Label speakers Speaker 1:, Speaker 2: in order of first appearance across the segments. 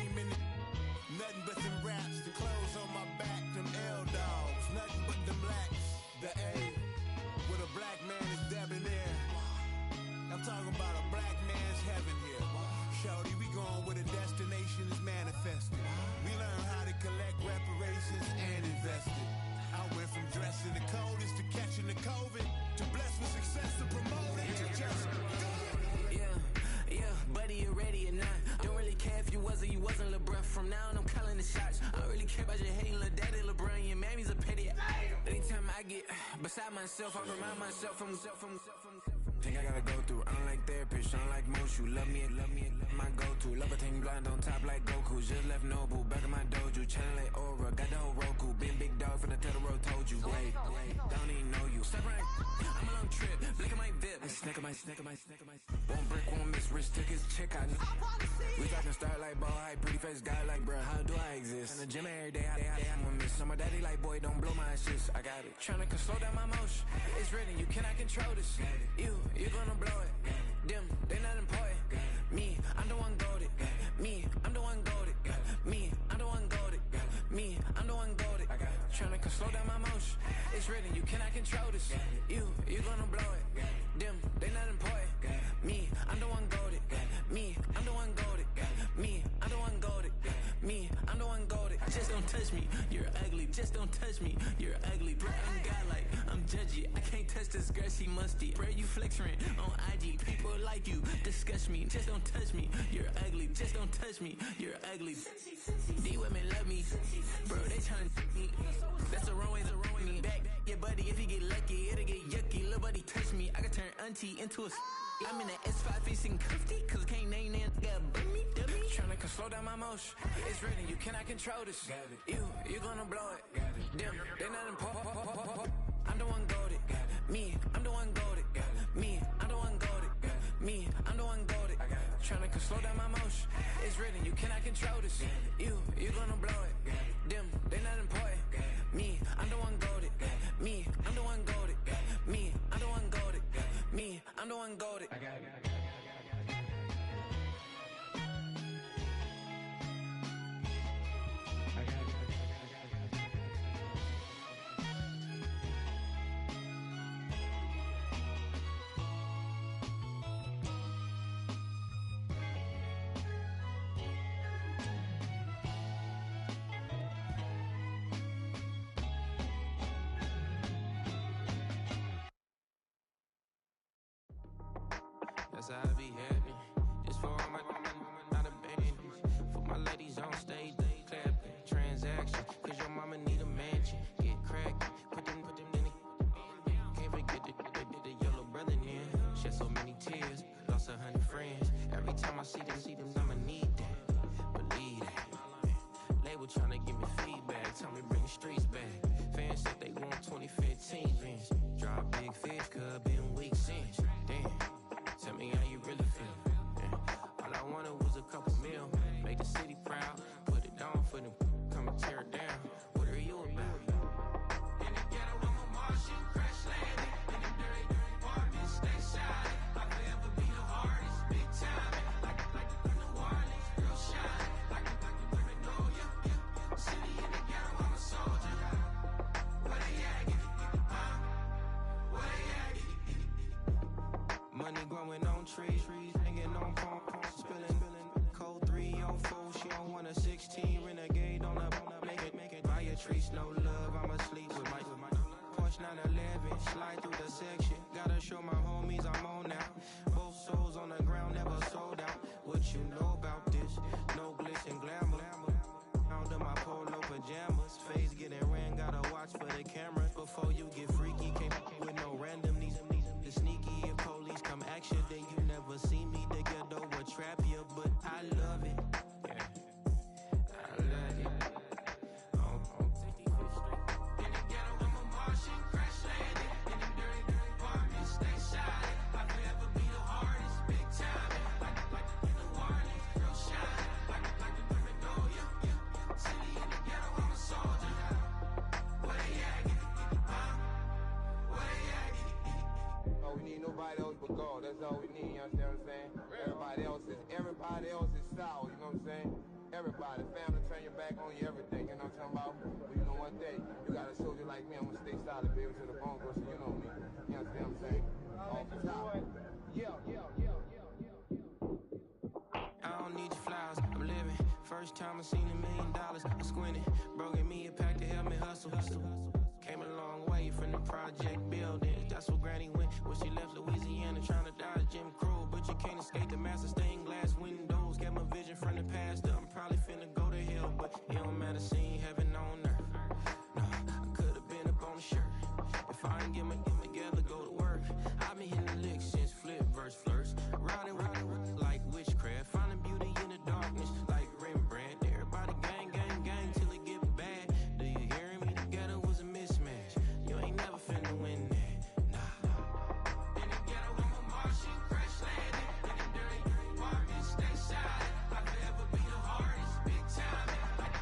Speaker 1: cream in it. Nothing but them raps, the clothes on my back, them L-dogs. Nothing but them blacks. The A, with a black man is debonair. I'm talking about a black man's heaven here. Shorty, we going where the destination is manifested. We learn how to collect reparations and invest it. I went from dressing the coldest to catching the COVID, to blessed with success to promote it, to just do it.
Speaker 2: Yeah, buddy, you ready or not? Don't really care if you was or you wasn't LeBron. From now on, I'm calling the shots. I don't really care about your hating little daddy LeBron. Your mammy's a petty. Anytime I get beside myself, I remind myself from Think I gotta go through. I don't like therapists, I don't like most. You love me, my go-to. Love a thing blind on top like Goku. Just left Noble, back in my dojo. Channel like Aura, got the whole Roku. Been big dog from the Tether Road, told you. Wait, don't even know you. Step right, I'm a long trip. Look at my VIP. Snack of my. One brick, one miss. Rich took his chick, I know. We talking start like ball high, pretty face guy like bruh. How do I exist? In the gym every day, I'm a miss. So my daddy like, boy, don't blow my assist. I got it. Tryna slow down my motion. It's written, you cannot control this. You gonna blow it. Them, they not important. Me, I'm the one goated. Me, I'm the one goated. Me, I'm the one goated. Me, I'm the one goated. Tryna slow down my motion. It's written, you cannot control this. You gonna blow it. Them, they not important. Me, I'm the one goated. Me, I'm the one goated. Me, I'm the one goated. Me, I'm the one goated. Just don't touch me, you're ugly. Just don't touch me, you're ugly. Bro, I'm godlike, I'm judgy. I can't touch this girl, she musty. Bro, you flexing on IG. People like you disgust me. Just don't touch me, you're ugly. Just don't touch me, you're ugly. These women love me, bro, they tryna me. That's the wrong way, me. Back, yeah, buddy, if you get lucky, it'll get yucky. Little buddy touch me, I can turn auntie into a I'm in the S5 facing cuffy, cause I can't name that, got dummy. Tryna slow down my motion. It's written, you cannot control this. You gonna blow it. Them, they not important. I'm the one goated. Me, I'm the one goated. Me, I'm the one goated. Me, I'm the one goated. Tryna slow down my motion. It's written, you cannot control this. You gonna blow it. Them, they not important. Me, I'm the one goated. Me, I'm the one goated. Me, I'm the one goated. Me, I'm the one goated.
Speaker 3: That's how I be happy. Just for all my not abandoned. For my ladies on stage, they clapping. Transaction, cause your mama need a mansion. Get cracked, put them in the. Can't forget the yellow brother in. Shed so many tears, lost 100 friends. Every time I see them, I'ma need that. Believe that. Label tryna give me feedback, tell me bring the streets back. Fans said they want 2015 Vince. Drop big fish, cause been weeks since. Damn. Tell me how you really feel. Yeah. All I wanted was a couple mil. Make the city proud. Put it down for them. Come and tear it down. What are you about? In the ghetto, I'm a Martian. Crash landing. In the dirty apartments. Stay shining. I'll forever be the hardest. Big time. Like the New Orleans. Real shine. Like the women know ya. City in the ghetto, I'm a soldier. Where they at? Where they at? Money growing on trees, hanging on palm, spilling. Code 304, she don't want a 16. Renegade on up, make it. Buy a tree, no love, I'ma sleep with my Porsche 911, slide through the section. Gotta show my homies I'm on now. Both souls on the ground, never sold out. What you know about this? No glitz and glamour. Under my polo pajamas, face getting ran, gotta watch for the cameras. Before you get freaky, can't with no random these. The sneaky if police come action, then you never see me. The ghetto will trap you, but I love it. Yeah, I love it. In the ghetto, I'm a Martian, crash landing. In the dirty apartments, stay shining. I'll forever be the hardest, big time. Like the New Orleans, real shine. Like the women know ya. City in the ghetto, I'm a soldier. Where they at? Where they at?
Speaker 4: Oh, we need nobody else but God. That's all we need, you understand what I'm saying? Everybody else is sour, you know what I'm saying? Everybody, family, turn your back on you, everything. You know what I'm talking about? But you know one thing, you got a soldier like me, I'm gonna stay solid, baby, to the bone, bro. So you know me. You understand what I'm saying? Off the top. Yeah.
Speaker 3: I don't need your flowers, I'm living. First time I seen $1 million, I'm squinting. Bro, give me a pack to help me hustle. Came a long way from the project buildings. That's where Granny went when she left Louisiana, trying to dodge Jim Crow. But you can't escape the master stained glass windows. Got my vision from the past. I'm probably finna go to hell, but it don't matter, seeing heaven on earth. No, I could have been up on the shirt. If I ain't get my together, go to work. I've been hitting the licks since flip verse flirts. Riding like witchcraft, finding beauty in the darkness like Rembrandt. Everybody gang till it get bad. Do you hear me? Together was a mismatch. You ain't never finna win that. Nah. In the ghetto, I'm a Martian, crash landing. In the dirty apartment, stay shine. I could ever be the hardest, big time.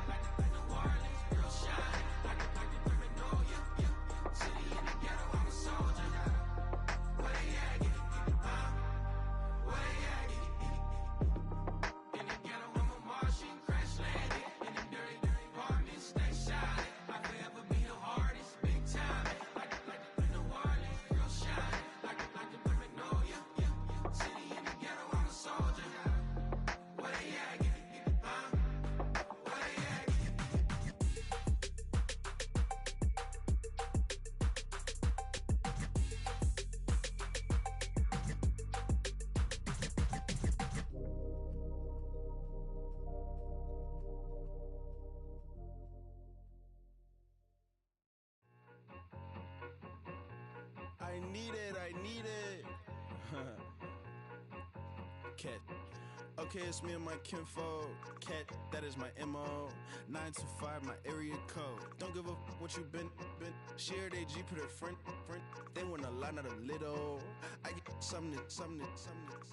Speaker 3: Like New Orleans, real shine. Like the criminal, yeah. City in the ghetto, I'm a soldier. Where they at? Where they at? In the ghetto, I'm a Martian, crash landing. In the dirty apartment, stay shine. I could ever be the hardest, big time. Like New Orleans, real shine. Like the criminal, yeah. City in the ghetto, I'm a soldier. Where they at? Where they at?
Speaker 1: I need it. Cat. Okay, it's me and my kinfolk. Cat, that is my MO. 925, my area code. Don't give a what you been. Share they G, put her front. They want a lot, not a little. I get something.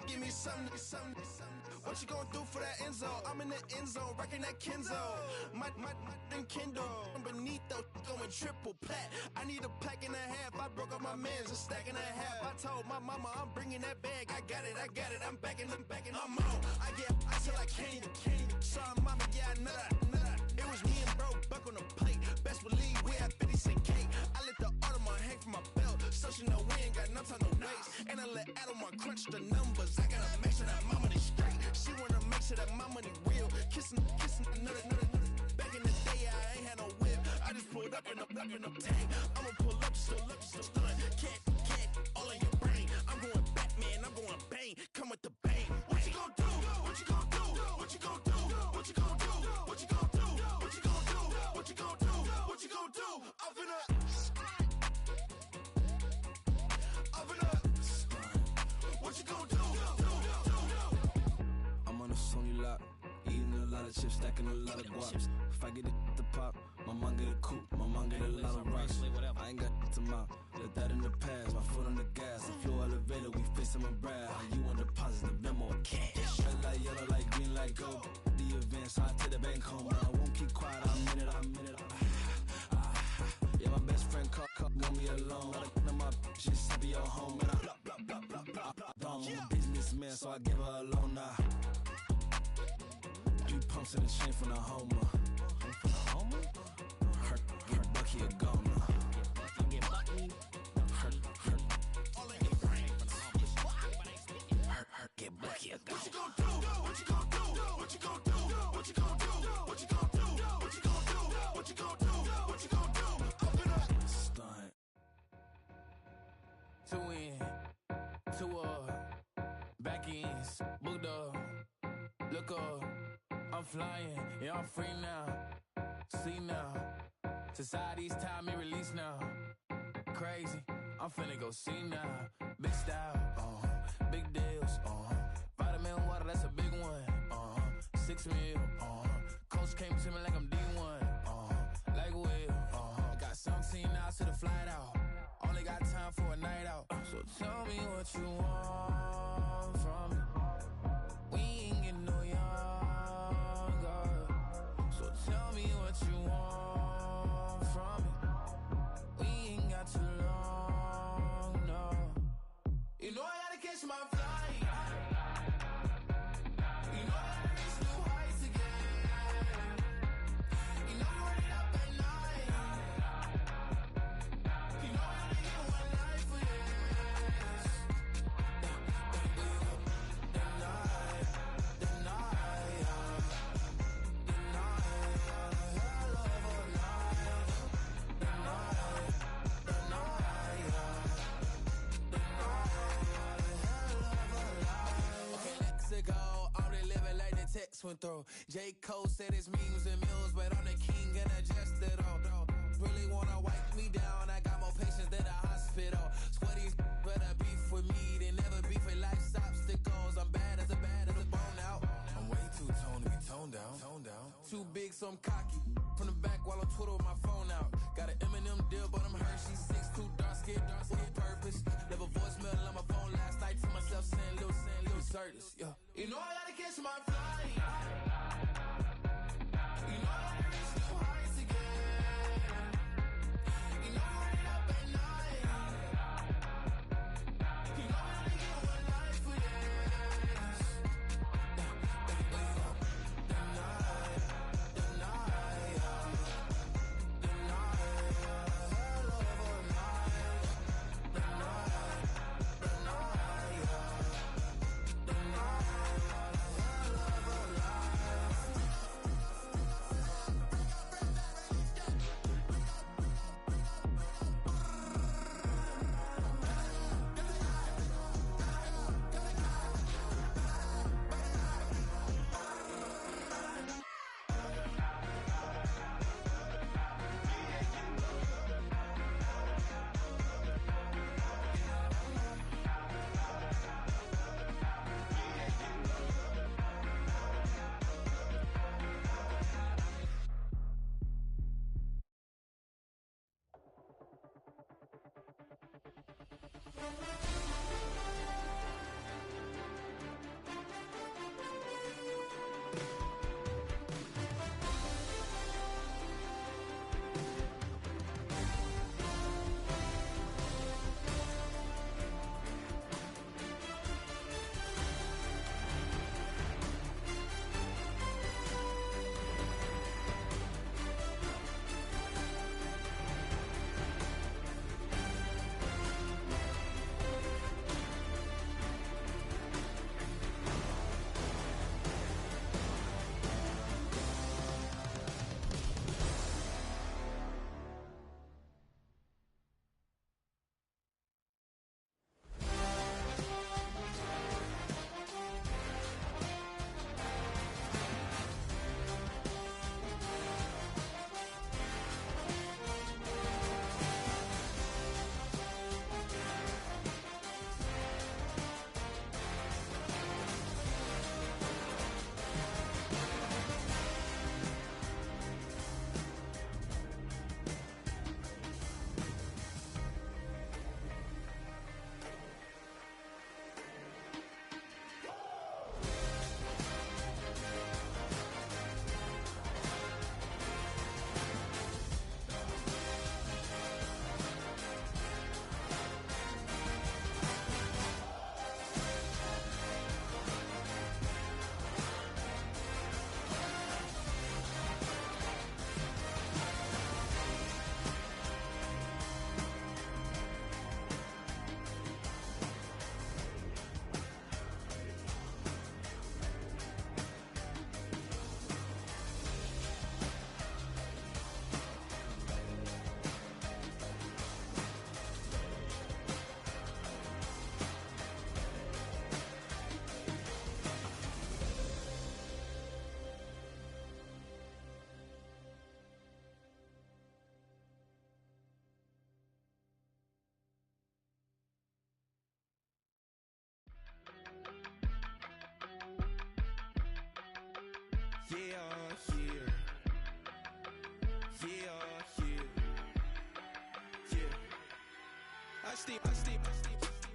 Speaker 1: Give me something. What you gonna do for that end zone? I'm in the end zone, rocking that Kenzo. My Kindle. I'm beneath though, going triple plat. I need a pack and a half. I broke up my mans, a stack and a half. I told my mama I'm bringing that bag. I got it. I'm backing. I'm on. I get till I can't. Sorry, mama, yeah, I know that. It was me and bro, buck on the plate. Best believe we had 50 cent cake. I let the Audemars hang from my belt, so she know we ain't got no time to waste. And I let Audemars crunch the numbers. I gotta make sure that my money straight. She wanna make sure that my money real. Kissing another. Back in the day, I ain't had no whip. I just pulled up in the tank. I'ma pull up just to stun. Cat, all in your brain. I'm going Batman, I'm going bang. Come with the bang. What you gon' do? What you gon' do? What you gon' do? What you gon' do? What you gon' do? What you gon' do? What you gon' do? What you gon' do? I'm finna. What you gon' do?
Speaker 5: I'm on a Sony lot, eating a lot of chips, stacking a lot of guap. If I get it to pop, my mom get a coupe, my mom get a lot of rocks. I ain't got to mouth, let that in the past. My foot on the gas, I flow elevator, we facing my brad. How you on deposit the Venmo cash? Red light, yellow light, green light, go. The event, so I take the bank home. I won't keep quiet, I'm in it. Yeah, my best friend call, want me alone. Let my bitches be your home, and I blah. I'm a businessman, so I give her a loan now. 3 pumps in the chain from the Homer. Her Bucky a goner.
Speaker 1: All in your brain.
Speaker 5: Her get Bucky a goner.
Speaker 1: What you gon' do? What you gon' do? What you gon' do? What you gon' do? What you gon' do? What you gon' do? What you gon' do? What you gon' do? Up in a
Speaker 5: Stunt.
Speaker 2: Two in, two back ends, booked up, look up, I'm flying, yeah, I'm free now, see now, society's time me release now, crazy, I'm finna go see now, big style, big deals, vitamin water, that's a big one, 6 mil, coach came to me like I'm D1, like Will, I got 17 hours to the flight out, only got time for a night out, so tell me what you want from me. We ain't getting no younger, so tell me what you want from me. We ain't got too long, no. You know I gotta catch my flight. You know I gotta reach new heights again. twin throw. J. Cole said it's millions and mills, but I'm the king and I just it all. Really wanna wipe me down, I got more patience than a hospital. Sweaty better beef with me, they never beef with life's obstacles. I'm bad as a bone out.
Speaker 1: I'm way too toned to be toned down.
Speaker 2: Too big, so I'm cocky. From the back while I'm Twitter with my phone out. Got an Eminem deal, but I'm Hershey. 6'2", dark skin with purpose. Left a voicemail on my phone last night to myself saying Lil Curtis. Yeah. You know I gotta catch my flight. You know I gotta reach new heights again. You know I ain't up at night. You know I only get one life for this.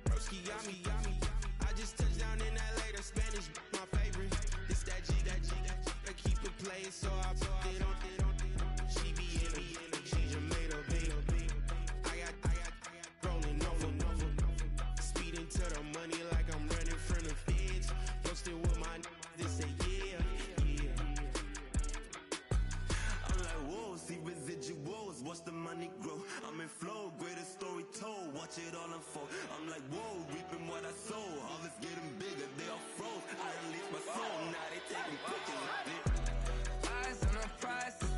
Speaker 3: Broski, yummy. I just touched down in LA, the Spanish, my favorite. It's that G, I keep it playing, so I put it on. She be in it, she just made a big. I got rolling over. Speeding to the money like I'm running from the feds. Posted with my this say yeah.
Speaker 6: I'm like, whoa, see residuals, watch the money grow. I'm in flow, greatest story told, watch it all unfold. I'm like, whoa, reaping what I sow. Harvest getting bigger, they all froze. I unleashed my soul, now they taking pictures of it.
Speaker 2: Eyes on the prize.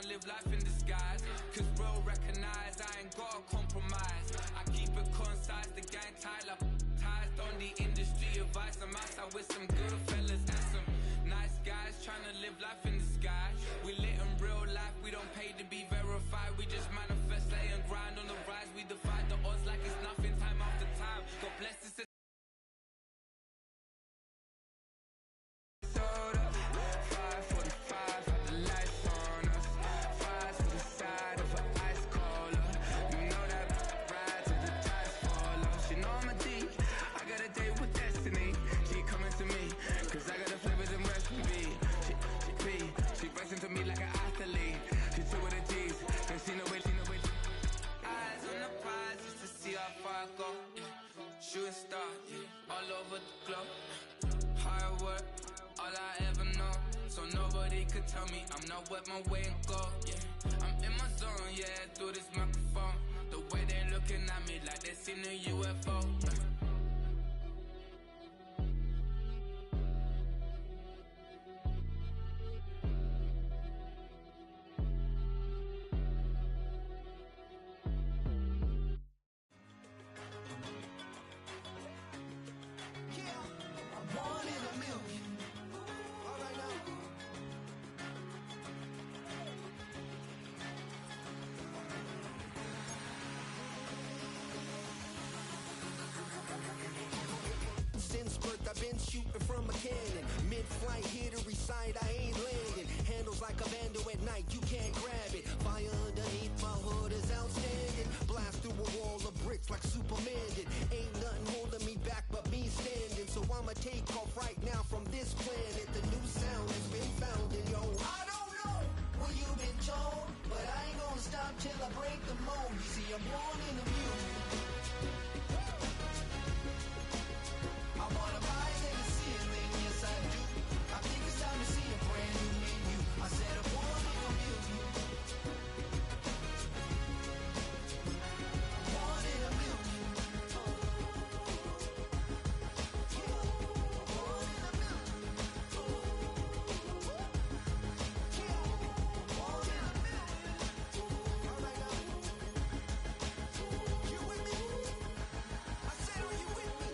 Speaker 2: to live life in disguise. Cause real recognize I ain't gotta compromise. I keep it concise, the gang tied up. Ties on the industry advice. I'm outside with some good fellas and some nice guys trying to live life in disguise. We lit in real life, we don't pay to be verified. We just manifest, lay and grind on the rise. We defy the odds like it's nothing, time after time. God bless this. Shooting star, all over the globe. Hard work, all I ever know. So nobody could tell me I'm not what my way and go. Yeah, I'm in my zone, yeah, through this microphone. The way they're looking at me like they seen a UFO.
Speaker 7: Since birth I've been shooting from a cannon. Mid-flight here to recite, I ain't landing. Handles like a vandal at night, you can't grab it. Fire underneath my hood is outstanding. Blast through a wall of bricks like Superman did. Ain't nothing holding me back but me standing. So I'ma take off right now from this planet. The new sound has been found in yo. I don't know what you've been told, but I ain't gonna stop till I break the mold. You see, I'm born in the music. I wanna rise in the ceiling, yes I do. I think it's time to see a brand new menu. I said I'm born in a million. Born in a million. Born in a million. Born in a million. All right now. You with me? I said, are you with me?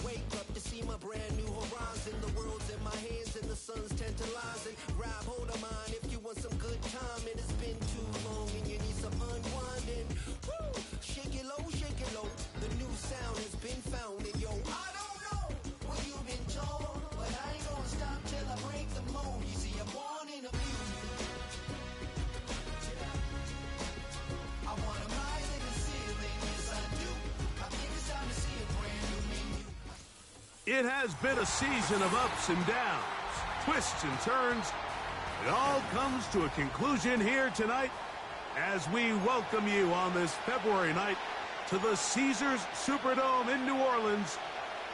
Speaker 7: Wake up to see my brand new horizon. The world's in my hands and the sun's tantalizing. Grab hold of mine if you want some good time. And it's been too long and you need some unwinding. Woo! Shake it low, shake it low. The new sound has been found. And yo, I don't know what you've been told, but I ain't gonna stop till I break the mold. You see, I'm born in a music. I wanna rise in the ceiling, yes I do. I think it's time to see a brand new menu.
Speaker 8: It has been a season of ups and downs, twists and turns. It all comes to a conclusion here tonight as we welcome you on this February night to the Caesars Superdome in New Orleans.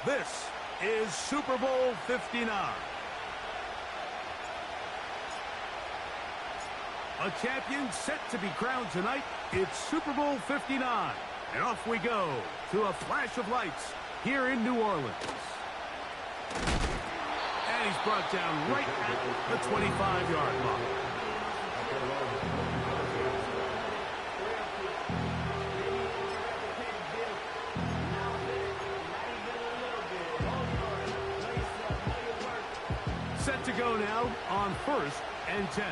Speaker 8: This is Super Bowl 59. A champion set to be crowned tonight. It's Super Bowl 59. And off we go to a flash of lights here in New Orleans. And he's brought down right at the 25-yard line. Set to go now on 1st and 10.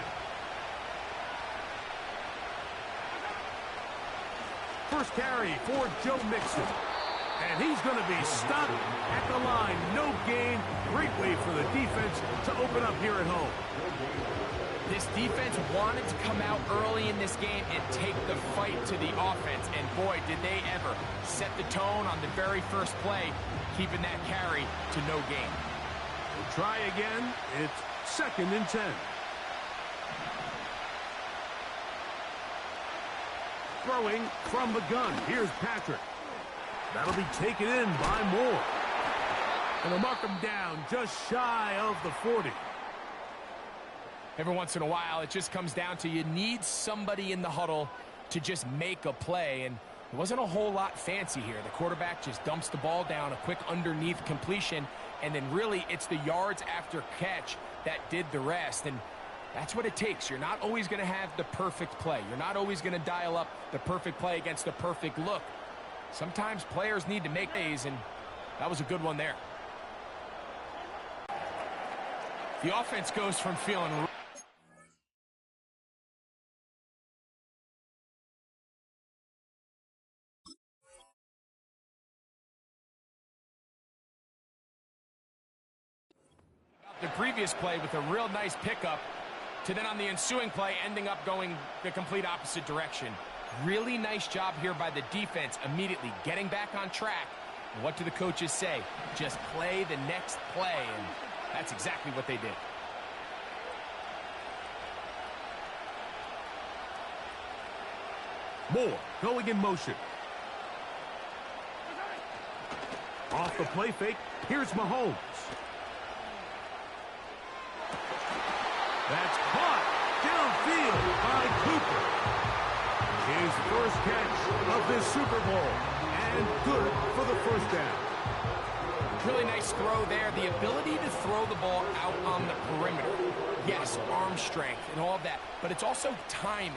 Speaker 8: First carry for Joe Mixon. And he's going to be stopped at the line. No gain. Great way for the defense to open up here at home.
Speaker 9: This defense wanted to come out early in this game and take the fight to the offense. And boy, did they ever set the tone on the very first play, keeping that carry to no gain.
Speaker 8: We'll try again. It's 2nd and 10. Throwing from the gun. Here's Patrick. That'll be taken in by Moore. And they'll mark him down just shy of the 40.
Speaker 9: Every once in a while, it just comes down to you need somebody in the huddle to just make a play. And it wasn't a whole lot fancy here. The quarterback just dumps the ball down, a quick underneath completion, and then really it's the yards after catch that did the rest. And that's what it takes. You're not always going to have the perfect play. You're not always going to dial up the perfect play against the perfect look. Sometimes players need to make plays, and that was a good one there. The offense goes from feeling the previous play with a real nice pickup to then on the ensuing play ending up going the complete opposite direction. Really nice job here by the defense, immediately getting back on track. And what do the coaches say? Just play the next play, and that's exactly what they did.
Speaker 8: Moore going in motion. Off the play fake, here's Mahomes. That's caught downfield by Cooper. His first catch of this Super Bowl, and good for the first down.
Speaker 9: Really nice throw there. The ability to throw the ball out on the perimeter. Yes, arm strength and all of that, but it's also timing.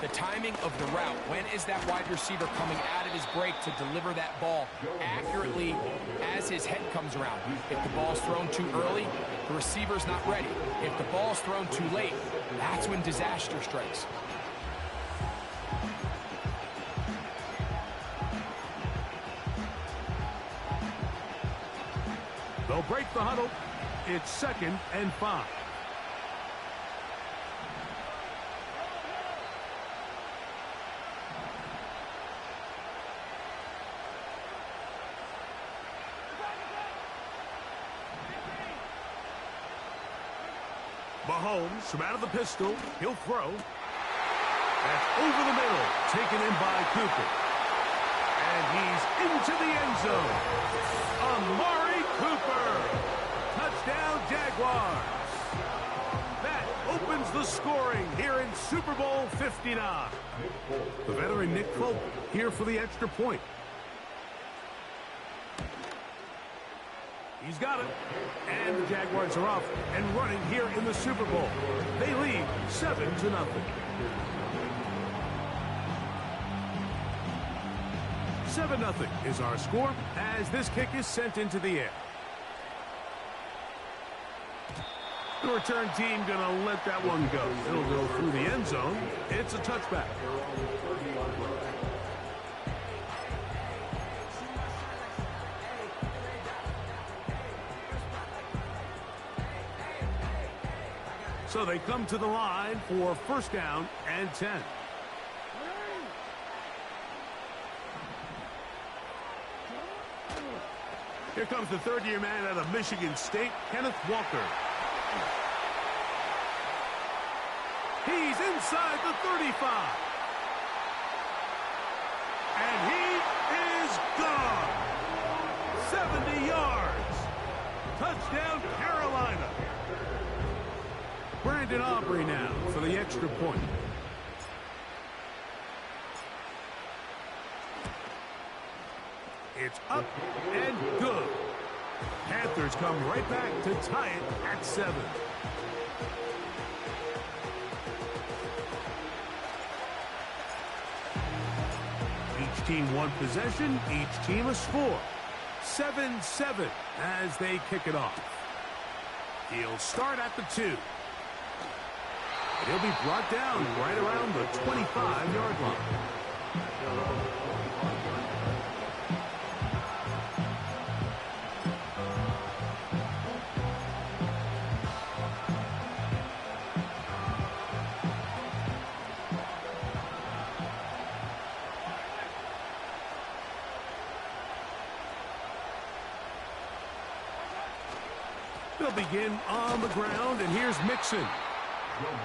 Speaker 9: The timing of the route. When is that wide receiver coming out of his break to deliver that ball accurately as his head comes around? If the ball's thrown too early, the receiver's not ready. If the ball's thrown too late, that's when disaster strikes.
Speaker 8: They'll break the huddle. It's 2nd and 5. Mahomes from out of the pistol. He'll throw. That's over the middle. Taken in by Cooper. And he's into the end zone. Amari Cooper. Touchdown, Jaguars. That opens the scoring here in Super Bowl 59. The veteran Nick Folk here for the extra point. He's got it. And the Jaguars are off and running here in the Super Bowl. They lead 7-0. 7-0 is our score as this kick is sent into the air. The return team gonna let that one go. It'll go through the end zone. It's a touchback. So they come to the line for 1st down and 10. Here comes the third-year man out of Michigan State, Kenneth Walker. He's inside the 35. And he is gone. 70 yards. Touchdown, Carolina. Brandon Aubrey now for the extra point. It's up and good. Panthers come right back to tie it at 7. Each team one possession, each team a score. 7-7 as they kick it off. He'll start at the 2. He'll be brought down right around the 25-yard line. They'll begin on the ground, and here's Mixon.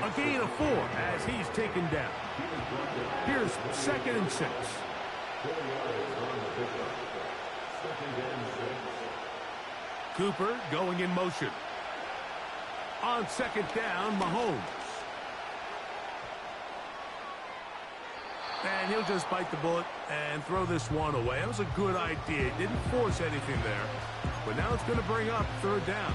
Speaker 8: A gain of 4 as he's taken down. Here's 2nd and 6. Cooper going in motion. On 2nd down, Mahomes. And he'll just bite the bullet and throw this one away. That was a good idea. Didn't force anything there. but now it's going to bring up third down.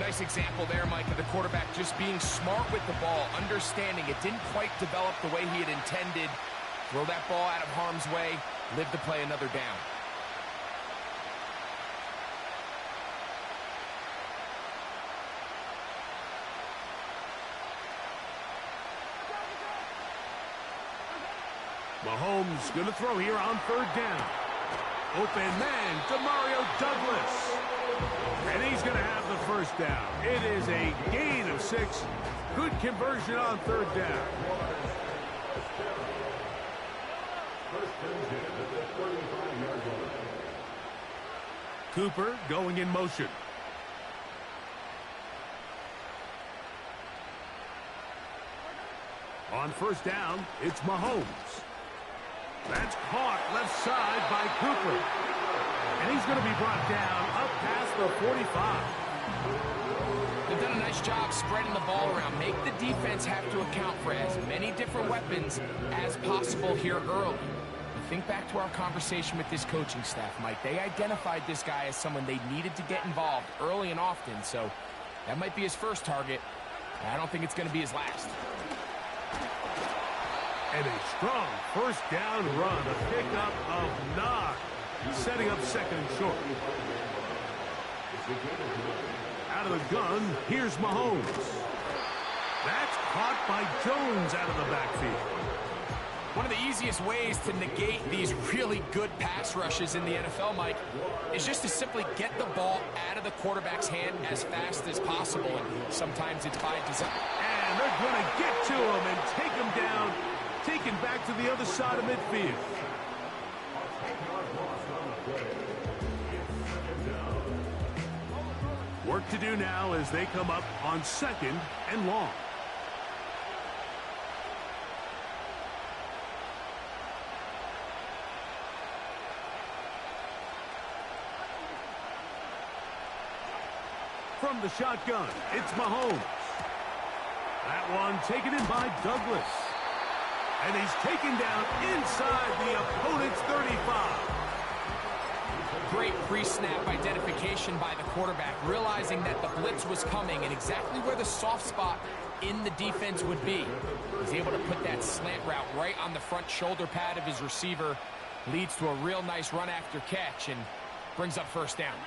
Speaker 9: Nice example there, Mike, of the quarterback just being smart with the ball, understanding it didn't quite develop the way he had intended. Throw that ball out of harm's way, live to play another down.
Speaker 8: Mahomes going to throw here on third down. Open man, Demario Douglas. And he's going to have the first down. It is a gain of 6. Good conversion on third down. Cooper going in motion. On first down, it's Mahomes. That's caught left side by Cooper. And he's going to be brought down up past the 45.
Speaker 9: They've done a nice job spreading the ball around. Make the defense have to account for as many different weapons as possible here early. But think back to our conversation with this coaching staff, Mike. They identified this guy as someone they needed to get involved early and often. So that might be his first target. I don't think it's going to be his last.
Speaker 8: And a strong first down run, a pickup of 9, setting up second and short. Out of the gun, here's Mahomes. That's caught by Jones out of the backfield.
Speaker 9: One of the easiest ways to negate these really good pass rushes in the NFL, Mike, is just to simply get the ball out of the quarterback's hand as fast as possible. And sometimes it's by design.
Speaker 8: And they're going to get to him and take him down. Taken back to the other side of midfield. Work to do now as they come up on second and long. From the shotgun, it's Mahomes. That one taken in by Douglas. And he's taken down inside the opponent's 35.
Speaker 9: Great pre-snap identification by the quarterback, realizing that the blitz was coming and exactly where the soft spot in the defense would be. He's able to put that slant route right on the front shoulder pad of his receiver. Leads to a real nice run after catch and brings up first down.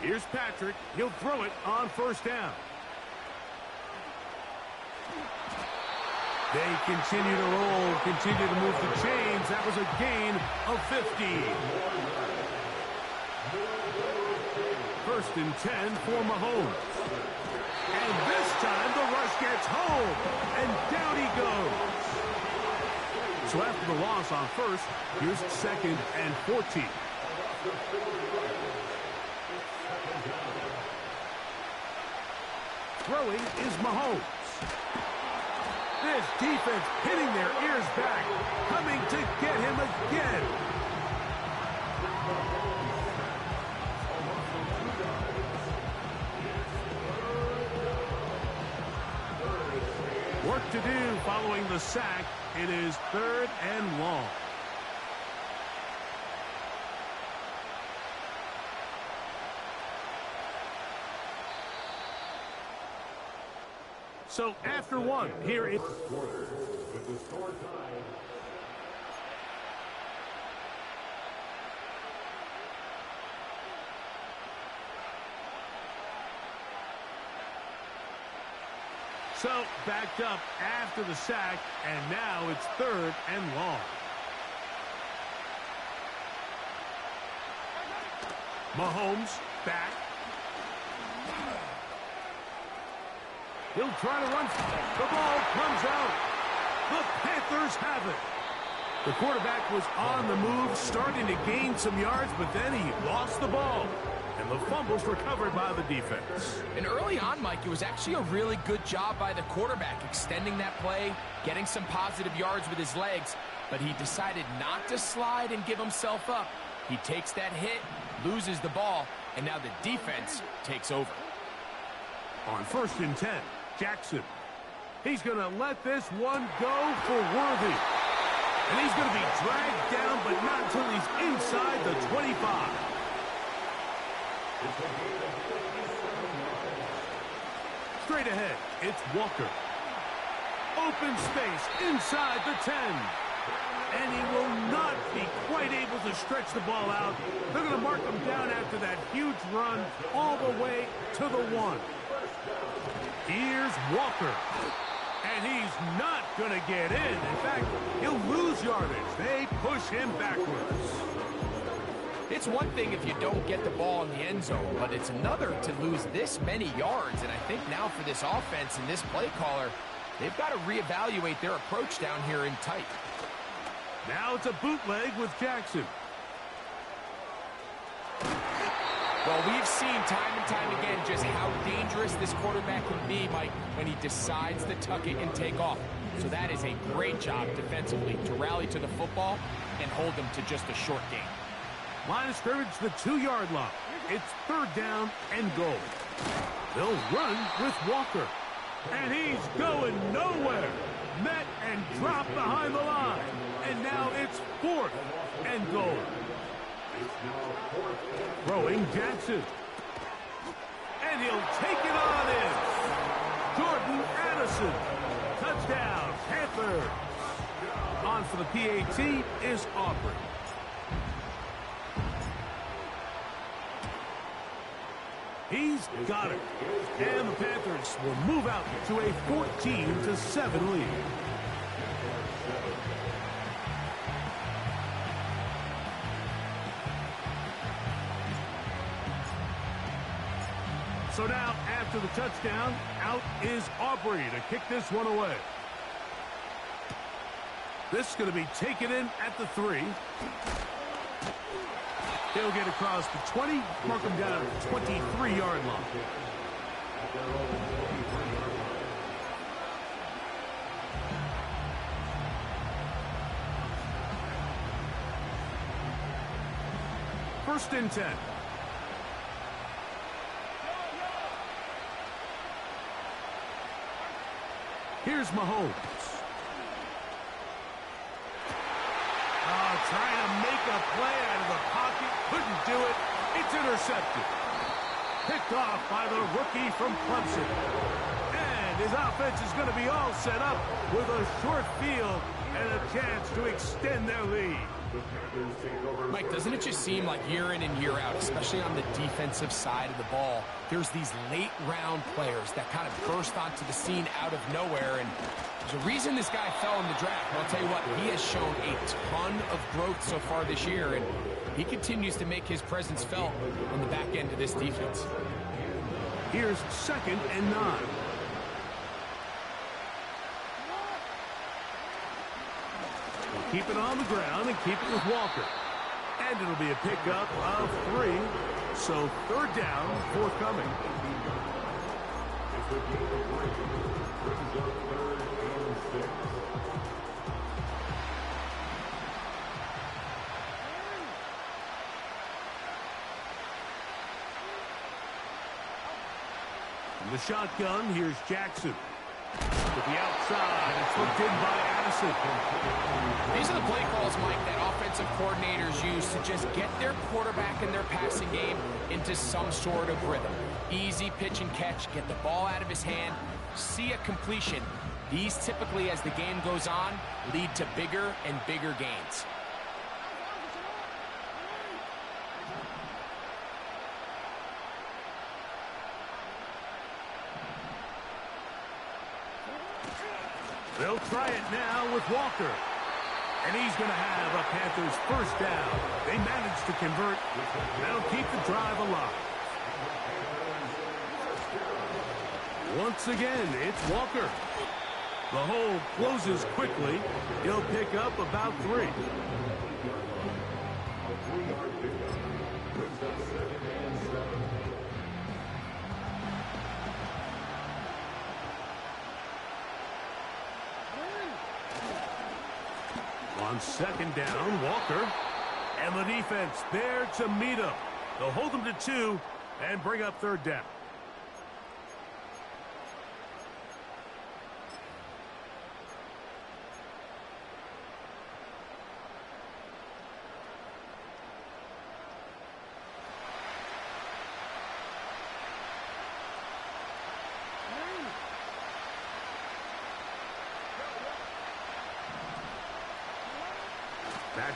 Speaker 8: Here's Patrick. He'll throw it on first down. They continue to roll, continue to move the chains. That was a gain of 15. First and 10 for Mahomes. And this time the rush gets home, and down he goes. So after the loss on first, here's second and 14. Throwing is Mahomes. This defense hitting their ears back, coming to get him again. Work to do following the sack. It is third and long. So after one, here is quarter with the score tied. So backed up after the sack, and now it's third and long. Mahomes back. He'll try to run. The ball comes out. The Panthers have it. The quarterback was on the move, starting to gain some yards, but then he lost the ball. And the fumble's recovered by the defense.
Speaker 9: And early on, Mike, it was actually a really good job by the quarterback, extending that play, getting some positive yards with his legs, but he decided not to slide and give himself up. He takes that hit, loses the ball, and now the defense takes over.
Speaker 8: On first and 10, Jackson. He's going to let this one go for Worthy. And he's going to be dragged down, but not until he's inside the 25. Straight ahead, it's Walker. Open space inside the 10. And he will not be quite able to stretch the ball out. They're going to mark him down after that huge run all the way to the 1. Here's Walker. And he's not going to get in. In fact, he'll lose yardage. They push him backwards.
Speaker 9: It's one thing if you don't get the ball in the end zone, but it's another to lose this many yards. And I think now for this offense and this play caller, they've got to reevaluate their approach down here in tight.
Speaker 8: Now it's a bootleg with Jackson.
Speaker 9: Well, we've seen time and time again just how dangerous this quarterback can be, Mike, when he decides to tuck it and take off. So that is a great job defensively to rally to the football and hold them to just a short gain.
Speaker 8: Line of scrimmage, the 2-yard line. It's 3rd down and goal. They'll run with Walker. And he's going nowhere. Met and dropped behind the line. And now it's 4th and goal. Throwing Jackson. And he'll take it on in. Jordan Addison. Touchdown, Panthers. On for the PAT is Aubrey. He's got it. And the Panthers will move out to a 14-7 lead. So now, after the touchdown, out is Aubrey to kick this one away. This is going to be taken in at the 3. He'll get across the 20, mark him down at the 23-yard line. First and 10. Here's Mahomes. Trying to make a play out of the pocket. Couldn't do it. It's intercepted. Picked off by the rookie from Clemson. And his offense is going to be all set up with a short field and a chance to extend their lead.
Speaker 9: Mike, doesn't it just seem like year in and year out, especially on the defensive side of the ball, there's these late-round players that kind of burst onto the scene out of nowhere, and there's a reason this guy fell in the draft. But I'll tell you what, he has shown a ton of growth so far this year, and he continues to make his presence felt on the back end of this defense.
Speaker 8: Here's 2nd and 9. Keep it on the ground and keep it with Walker. And it'll be a pickup of 3. So 3rd down, forthcoming. From the shotgun, here's Jackson. With the outside, it's looked in by Addison.
Speaker 9: These are the play calls, Mike, that offensive coordinators use to just get their quarterback and their passing game into some sort of rhythm. Easy pitch and catch, get the ball out of his hand, see a completion. These typically, as the game goes on, lead to bigger and bigger gains.
Speaker 8: They'll try it now with Walker. And he's going to have a Panthers first down. They managed to convert. That'll keep the drive alive. Once again, it's Walker. The hole closes quickly. He'll pick up about 3. On 2nd down, Walker. And the defense there to meet him. They'll hold him to 2 and bring up 3rd down.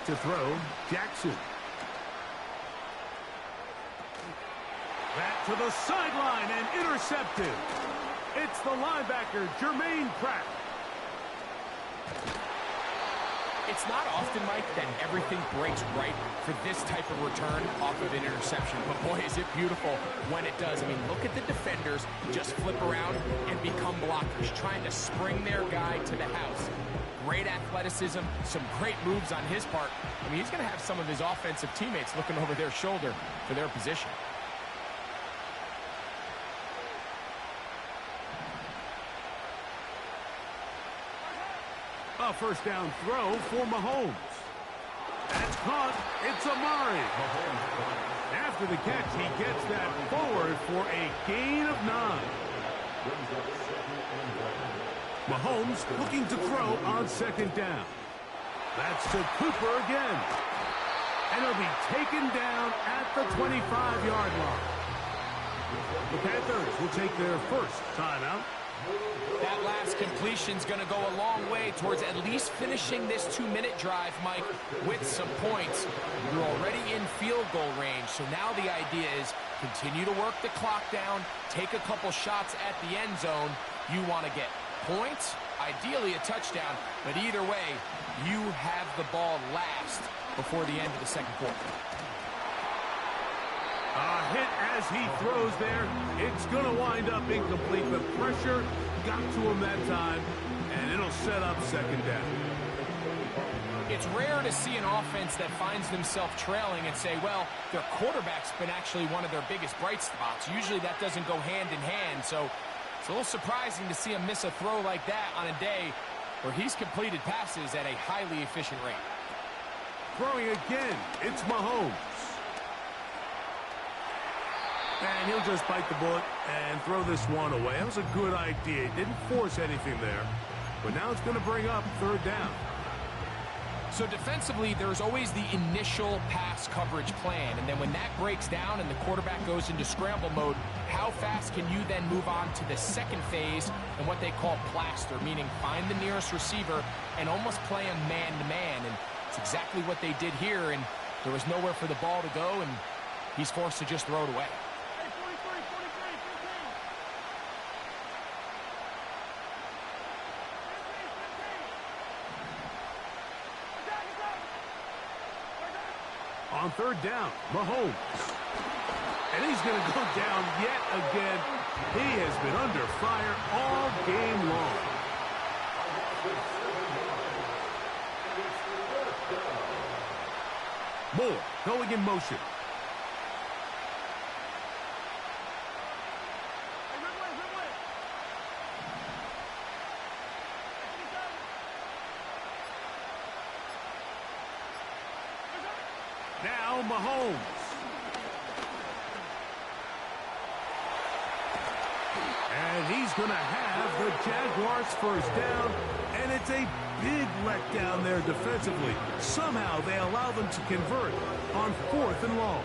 Speaker 8: to throw, Jackson. Back to the sideline and intercepted. It's the linebacker, Jermaine Pratt.
Speaker 9: It's not often, Mike, that everything breaks right for this type of return off of an interception. But, boy, is it beautiful when it does. I mean, look at the defenders just flip around and become blockers, trying to spring their guy to the house. Great athleticism, some great moves on his part. I mean, he's going to have some of his offensive teammates looking over their shoulder for their position.
Speaker 8: A first down throw for Mahomes. That's caught. It's Amari. After the catch, he gets that forward for a gain of 9. Mahomes looking to throw on second down. That's to Cooper again. And he'll be taken down at the 25-yard line. The Panthers will take their first timeout.
Speaker 9: That last completion's going to go a long way towards at least finishing this 2-minute drive, Mike, with some points. You're already in field goal range, so now the idea is continue to work the clock down, take a couple shots at the end zone. You want to get points, ideally a touchdown, but either way, you have the ball last before the end of the second quarter.
Speaker 8: A hit as he throws there. It's going to wind up incomplete, but pressure got to him that time, and it'll set up second down.
Speaker 9: It's rare to see an offense that finds themselves trailing and say, well, their quarterback's been actually one of their biggest bright spots. Usually that doesn't go hand in hand, so it's a little surprising to see him miss a throw like that on a day where he's completed passes at a highly efficient rate.
Speaker 8: Throwing again, it's Mahomes. And he'll just bite the bullet and throw this one away. That was a good idea. He didn't force anything there. But now it's going to bring up third down.
Speaker 9: So defensively, there's always the initial pass coverage plan. And then when that breaks down and the quarterback goes into scramble mode, how fast can you then move on to the second phase and what they call plaster, meaning find the nearest receiver and almost play him man-to-man. And it's exactly what they did here. And there was nowhere for the ball to go, and he's forced to just throw it away.
Speaker 8: On third down, Mahomes. And he's going to go down yet again. He has been under fire all game long. Moore going in motion. Now Mahomes. And he's going to have the Jaguars first down. And it's a big letdown there defensively. Somehow they allow them to convert on 4th and long.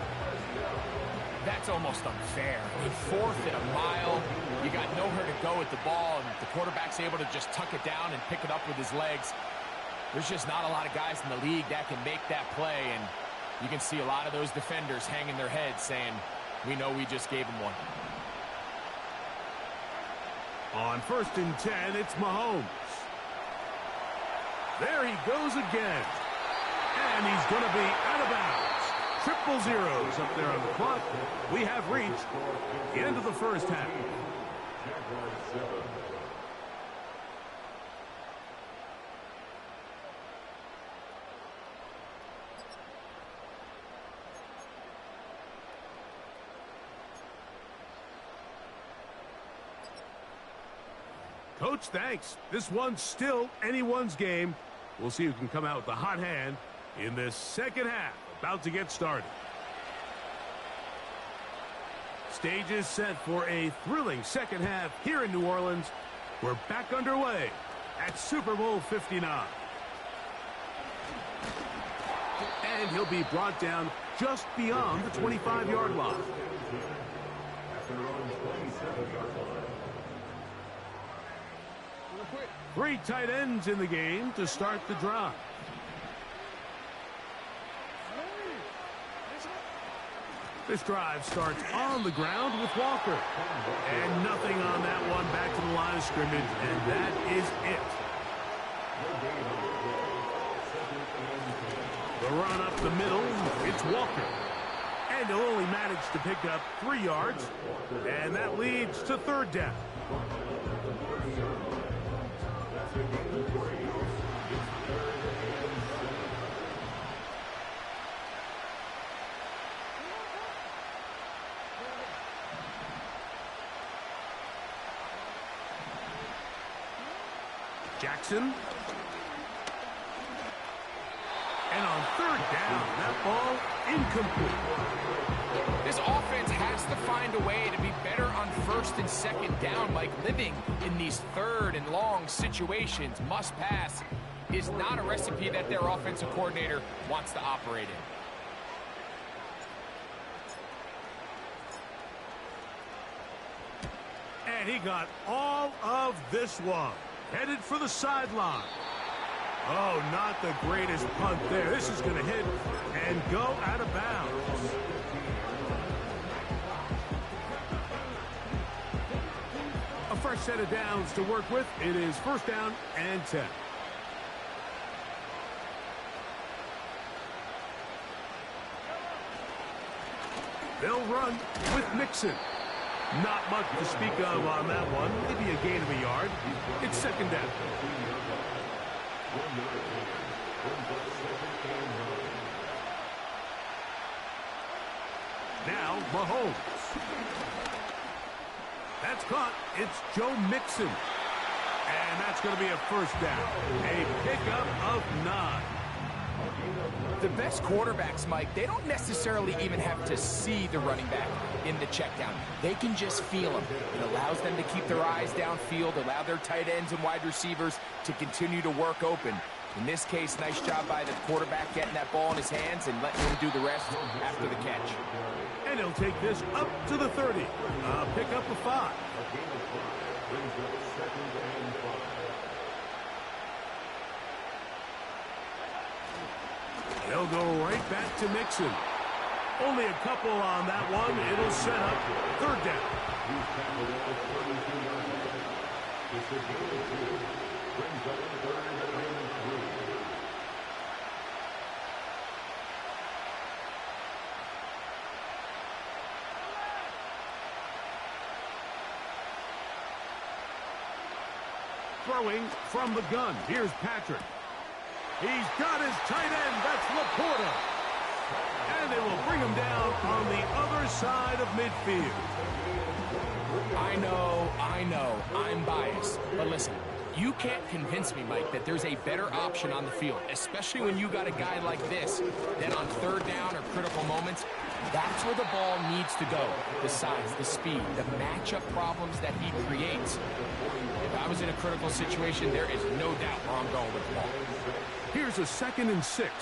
Speaker 9: That's almost unfair. I mean, 4th and a mile. You got nowhere to go with the ball, and the quarterback's able to just tuck it down and pick it up with his legs. There's just not a lot of guys in the league that can make that play, and you can see a lot of those defenders hanging their heads saying, we know we just gave him one.
Speaker 8: On 1st and 10, it's Mahomes. There he goes again. And he's going to be out of bounds. 0-0 up there on the clock. We have reached the end of the first half. Coach, thanks. This one's still anyone's game. We'll see who can come out with the hot hand in this second half. About to get started. Stage is set for a thrilling second half here in New Orleans. We're back underway at Super Bowl 59. And he'll be brought down just beyond the 25-yard line. Three tight ends in the game to start the drive. This drive starts on the ground with Walker. And nothing on that one, back to the line of scrimmage, and that is it. The run up the middle, it's Walker. And he'll only manage to pick up 3 yards, and that leads to third down. Jackson. And on third down, that ball incomplete.
Speaker 9: This offense has to find a way to be better on first and second down. Like, living in these third and long situations, must pass, is not a recipe that their offensive coordinator wants to operate in.
Speaker 8: And he got all of this one. Headed for the sideline. Oh, not the greatest punt there. This is going to hit and go out of bounds. A fresh set of downs to work with. It is first down and 10. They'll run with Mixon. Not much to speak of on that one. Maybe a gain of a yard. It's second down. Now Mahomes. That's caught. It's Joe Mixon. And that's going to be a first down. A pickup of 9.
Speaker 9: The best quarterbacks, Mike, they don't necessarily even have to see the running back in the check down. They can just feel him. It allows them to keep their eyes downfield, allow their tight ends and wide receivers to continue to work open. In this case, nice job by the quarterback getting that ball in his hands and letting him do the rest after the catch.
Speaker 8: And he'll take this up to the 30. Pick up a 5. They'll go right back to Mixon. Only a couple on that one. It'll set up third down. Throwing from the gun. Here's Patrick. He's got his tight end. That's Laporta. And they will bring him down on the other side of midfield.
Speaker 9: I know, I'm biased. But listen, you can't convince me, Mike, that there's a better option on the field, especially when you got a guy like this, that on third down or critical moments, that's where the ball needs to go. The size, the speed, the matchup problems that he creates. If I was in a critical situation, there is no doubt where I'm going with the ball.
Speaker 8: Here's a 2nd and 6.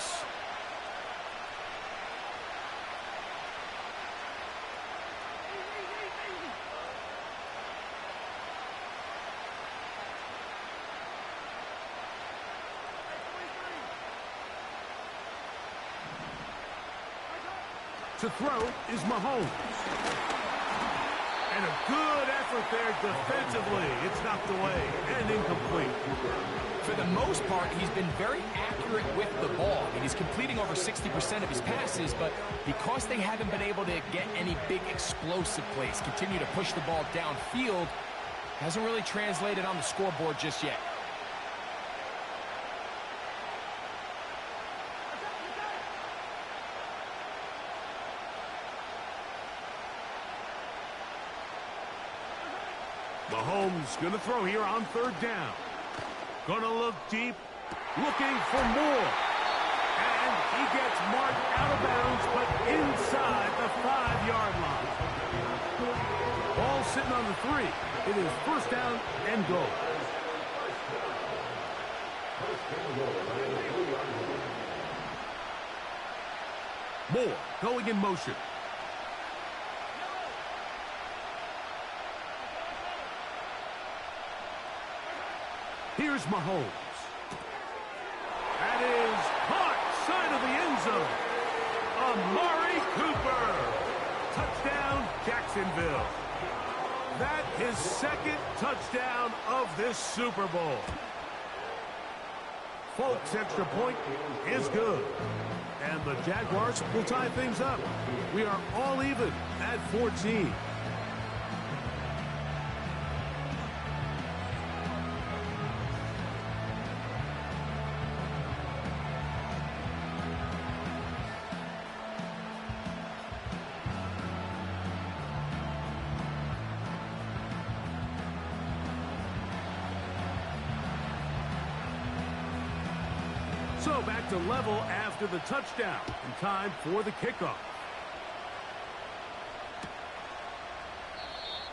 Speaker 8: To throw is Mahomes. And a good effort there defensively. It's knocked away and incomplete.
Speaker 9: For the most part, he's been very accurate with the ball. I mean, he's completing over 60% of his passes, but because they haven't been able to get any big explosive plays, continue to push the ball downfield, hasn't really translated on the scoreboard just yet.
Speaker 8: Mahomes going to throw here on third down. Going to look deep, looking for more. And he gets marked out of bounds, but inside the 5-yard line. Ball sitting on the 3. It is first down and goal. Moore going in motion. Here's Mahomes. That is caught, side of the end zone. Amari Cooper. Jacksonville. That his second touchdown of this Super Bowl. Folks' extra point is good. And the Jaguars will tie things up. We are all even at 14. So back to level after the touchdown, and time for the kickoff.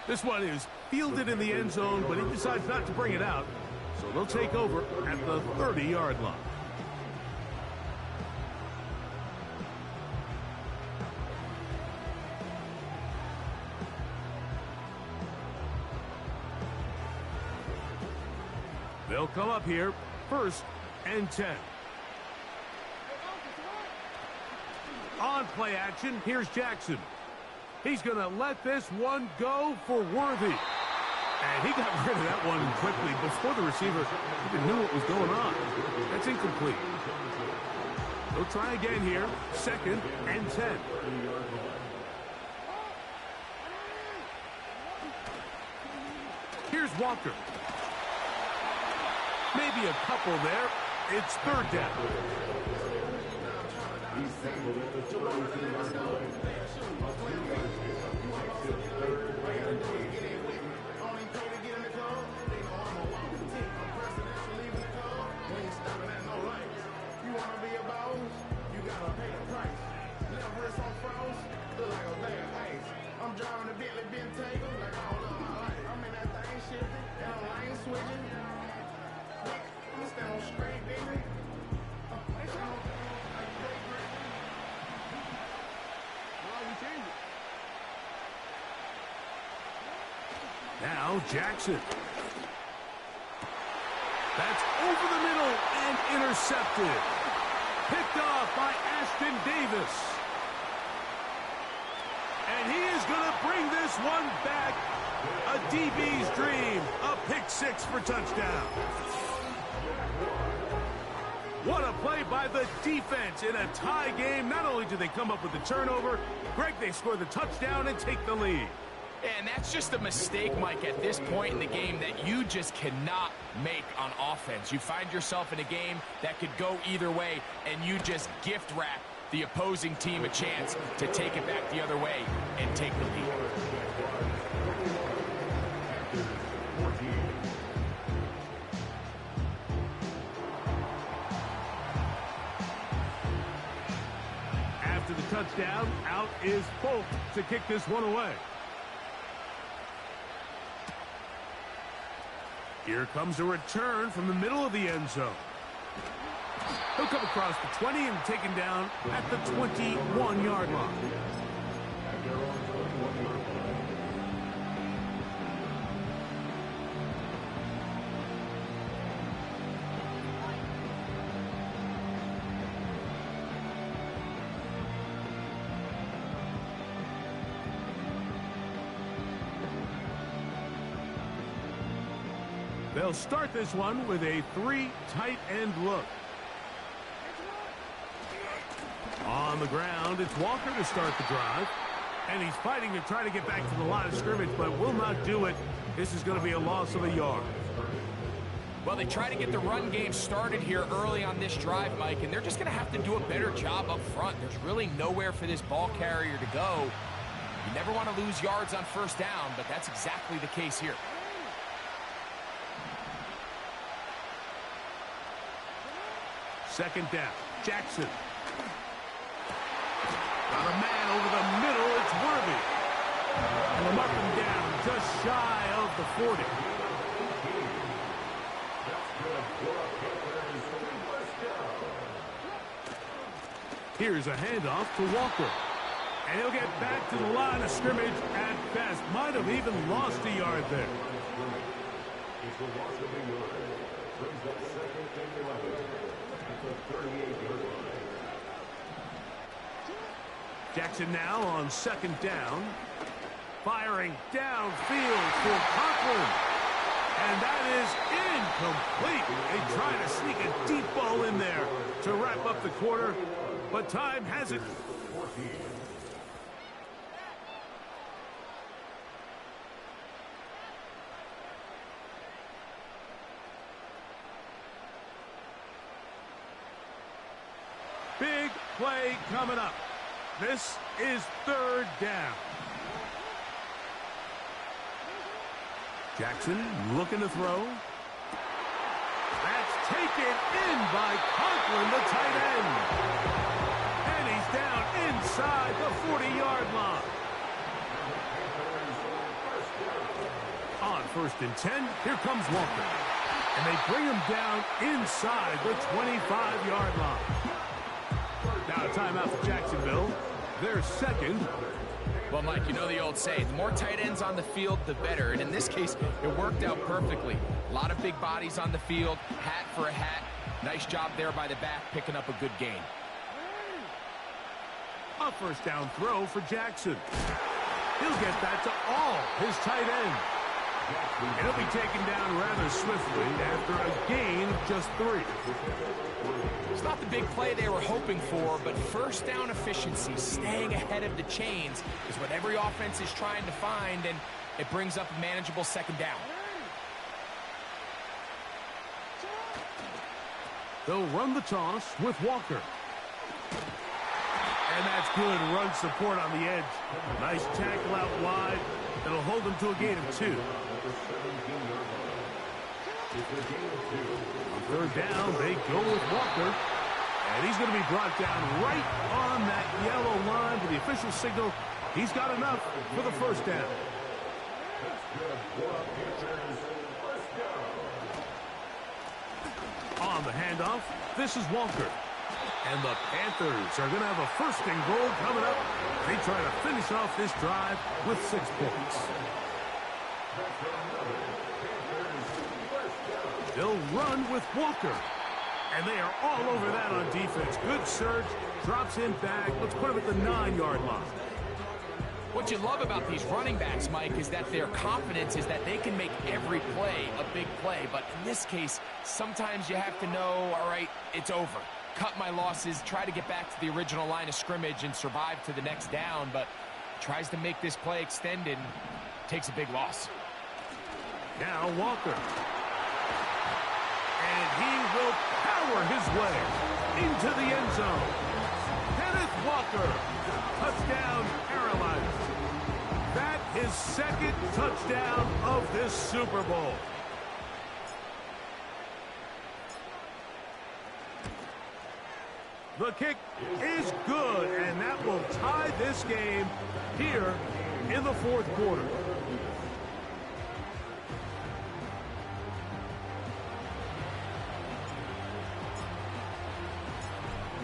Speaker 8: This one is fielded in the end zone, but he decides not to bring it out, so they'll take over at the 30-yard line. They'll come up here, 1st and 10. On play action, here's Jackson. He's going to let this one go for Worthy. And he got rid of that one quickly before the receiver even knew what was going on. That's incomplete. They'll try again here, 2nd and 10. Here's Walker. Maybe a couple there. It's 3rd down.
Speaker 4: I'm driving a Bentley Bentayga like I don't love my life. I'm in that thing shifting and I'm lane switching. I'm standing straight, baby.
Speaker 8: Now Jackson. That's over the middle and intercepted. Picked off by Ashton Davis. And he is going to bring this one back. A DB's dream. A pick 6 for touchdown. What a play by the defense in a tie game. Not only do they come up with the turnover, Greg, they score the touchdown and take the lead.
Speaker 9: And that's just a mistake, Mike, at this point in the game that you just cannot make on offense. You find yourself in a game that could go either way, and you just gift wrap the opposing team a chance to take it back the other way and take the lead.
Speaker 8: After the touchdown, out is Folk to kick this one away. Here comes a return from the middle of the end zone. He'll come across the 20 and taken down at the 21-yard line. They'll start this one with a 3 tight end look. On the ground, it's Walker to start the drive. And he's fighting to try to get back to the line of scrimmage, but will not do it. This is going to be a loss of a yard.
Speaker 9: Well, they try to get the run game started here early on this drive, Mike, and they're just going to have to do a better job up front. There's really nowhere for this ball carrier to go. You never want to lose yards on 1st down, but that's exactly the case here.
Speaker 8: 2nd down, Jackson. Got a man over the middle, it's Worthy. And they'll mark him down just shy of the 40. Here's a handoff to Walker. And he'll get back to the line of scrimmage at best. Might have even lost a yard there. Jackson now on 2nd down. Firing downfield for Conklin. And that is incomplete. They try to sneak a deep ball in there to wrap up the quarter, but time hasn't. Big play coming up. This is third down. Jackson looking to throw. That's taken in by Conklin, the tight end. And he's down inside the 40-yard line. On 1st and 10, here comes Walker. And they bring him down inside the 25-yard line. Now a timeout for Jacksonville. Their second.
Speaker 9: Well, Mike, you know the old saying, the more tight ends on the field, the better. And in this case, it worked out perfectly. A lot of big bodies on the field, hat for a hat. Nice job there by the back, picking up a good gain.
Speaker 8: A first down throw for Jackson. He'll get that to all his tight ends. He'll be taken down rather swiftly after a gain of just 3.
Speaker 9: It's not the big play they were hoping for, but first down efficiency, staying ahead of the chains, is what every offense is trying to find, and it brings up a manageable second down.
Speaker 8: They'll run the toss with Walker. And that's good run support on the edge. Nice tackle out wide. It'll hold them to a gain of 2. On third down, they go with Walker. And he's going to be brought down right on that yellow line with the official signal. He's got enough for the first down. On the handoff, this is Walker. And the Panthers are going to have a 1st and goal coming up. They try to finish off this drive with 6 points. They'll run with Walker. And they are all over that on defense. Good surge, drops him back. Let's put him at the 9-yard line.
Speaker 9: What you love about these running backs, Mike, is that their confidence is that they can make every play a big play. But in this case, sometimes you have to know, all right, it's over. Cut my losses, try to get back to the original line of scrimmage and survive to the next down, but tries to make this play extended, takes a big loss.
Speaker 8: Now Walker. And he will power his way into the end zone. Kenneth Walker, touchdown Carolina. That is 2nd touchdown of this Super Bowl. The kick is good, and that will tie this game here in the 4th quarter.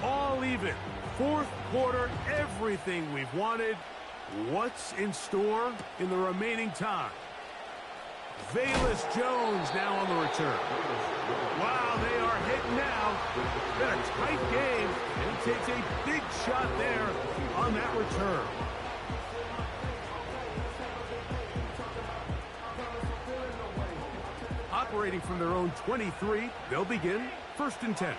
Speaker 8: All even. 4th quarter, everything we've wanted. What's in store in the remaining time? Velus Jones now on the return. Wow, they are hitting now. Been a tight game, and he takes a big shot there on that return. Operating from their own 23, they'll begin 1st and 10.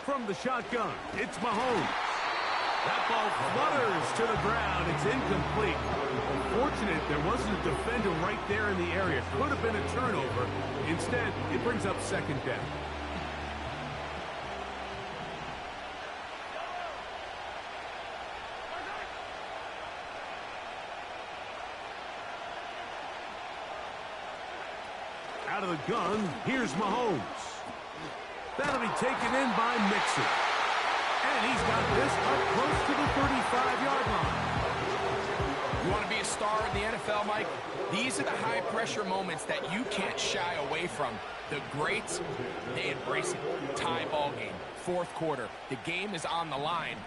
Speaker 8: From the shotgun, it's Mahomes. That ball flutters to the ground. It's incomplete. Unfortunate there wasn't a defender right there in the area. Could have been a turnover. Instead, it brings up 2nd down. Out of the gun, here's Mahomes. That'll be taken in by Mixon. And he's got this up close to the 35-yard line.
Speaker 9: You want to be a star in the NFL, Mike? These are the high-pressure moments that you can't shy away from. The greats, they embrace it. Tie ball game, 4th quarter. The game is on the line.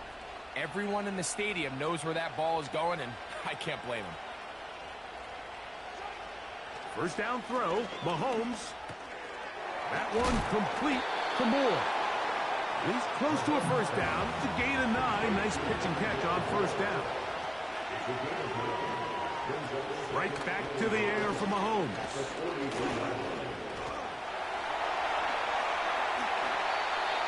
Speaker 9: Everyone in the stadium knows where that ball is going, and I can't blame them.
Speaker 8: First down throw, Mahomes. That one complete to Moore. He's close to a first down. To gain a 9. Nice pitch and catch on first down. Right back to the air for Mahomes.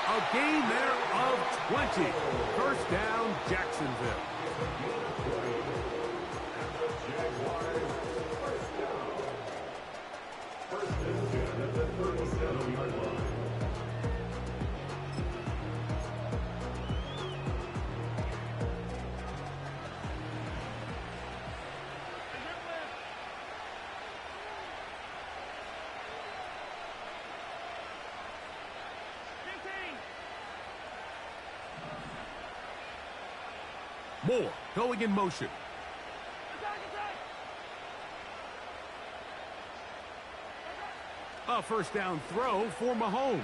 Speaker 8: A gain there of 20. First down, Jacksonville. Moore going in motion. A first down throw for Mahomes.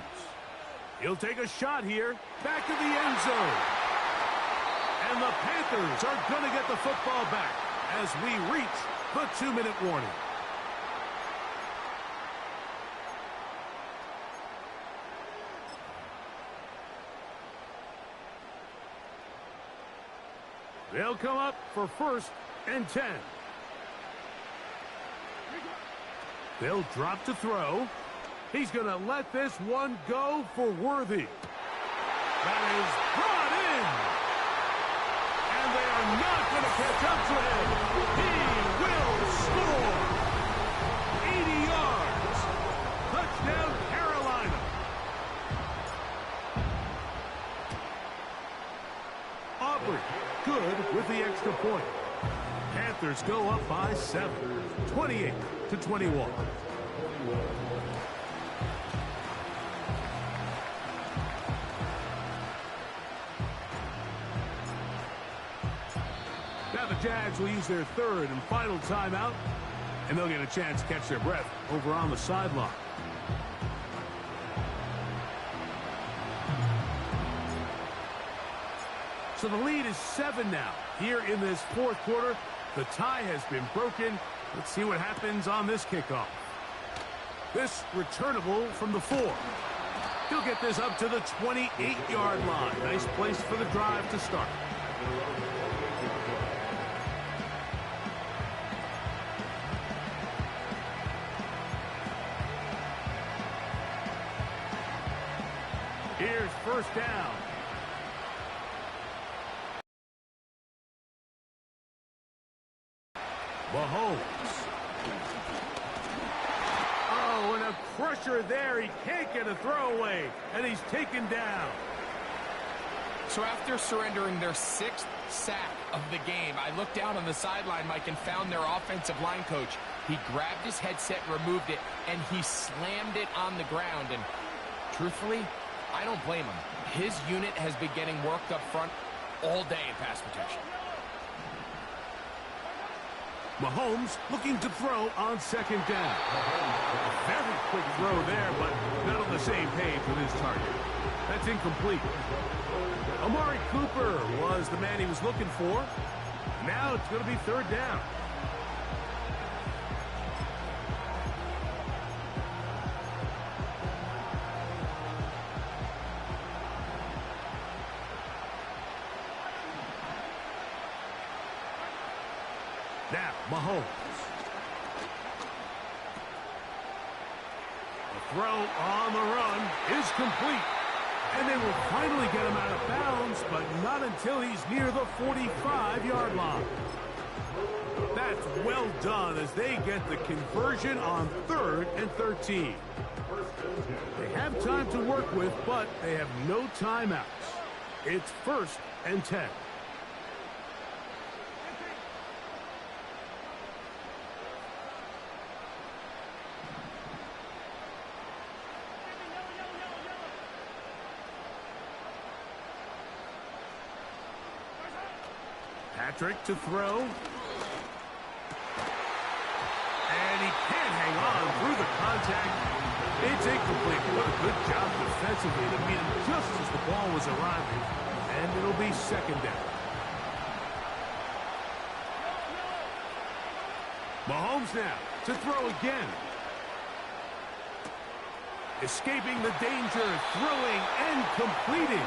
Speaker 8: He'll take a shot here. Back to the end zone. And the Panthers are going to get the football back as we reach the 2-minute warning. They'll come up for 1st and 10. They'll drop to throw. He's going to let this one go for Worthy. That is brought in. And they are not going to catch up to him. He will score. 80 yards. Touchdown, Carolina. Aubrey, good with the extra point. Panthers go up by 7, 28-21. Now the Jags will use their 3rd and final timeout, and they'll get a chance to catch their breath over on the sideline. So the lead is 7 now. Here in this 4th quarter, the tie has been broken. Let's see what happens on this kickoff. This returnable from the 4. He'll get this up to the 28-yard line. Nice place for the drive to start. Here's first down. Mahomes. Oh, and a crusher there. He can't get a throwaway, and he's taken down.
Speaker 9: So after surrendering their 6th sack of the game, I looked down on the sideline, Mike, and found their offensive line coach. He grabbed his headset, removed it, and he slammed it on the ground. And truthfully, I don't blame him. His unit has been getting worked up front all day in pass protection.
Speaker 8: Mahomes looking to throw on 2nd down. A very quick throw there, but not on the same page with his target. That's incomplete. Amari Cooper was the man he was looking for. Now it's going to be 3rd down. Now, Mahomes. The throw on the run is complete. And they will finally get him out of bounds, but not until he's near the 45-yard line. That's well done as they get the conversion on 3rd and 13. They have time to work with, but they have no timeouts. It's 1st and 10. Patrick to throw. And he can't hang on through the contact. It's incomplete. What a good job defensively to meet him just as the ball was arriving. And it'll be 2nd down. Mahomes now To throw again. Escaping the danger, throwing and completing.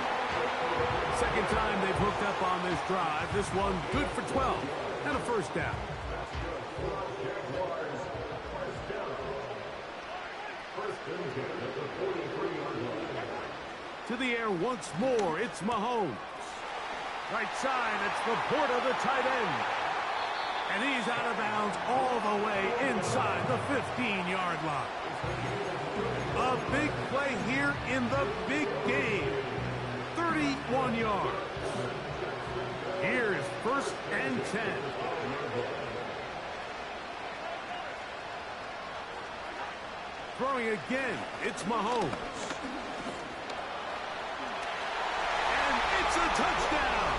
Speaker 8: Second time they've hooked up on this drive. This one good for 12 and a first down. To the air once more, it's Mahomes. Right side, it's Laporta, the tight end. And he's out of bounds all the way inside the 15-yard line. A big play here in the big game. 31 yards. Here's 1st and 10. Throwing again, it's Mahomes. And it's a touchdown.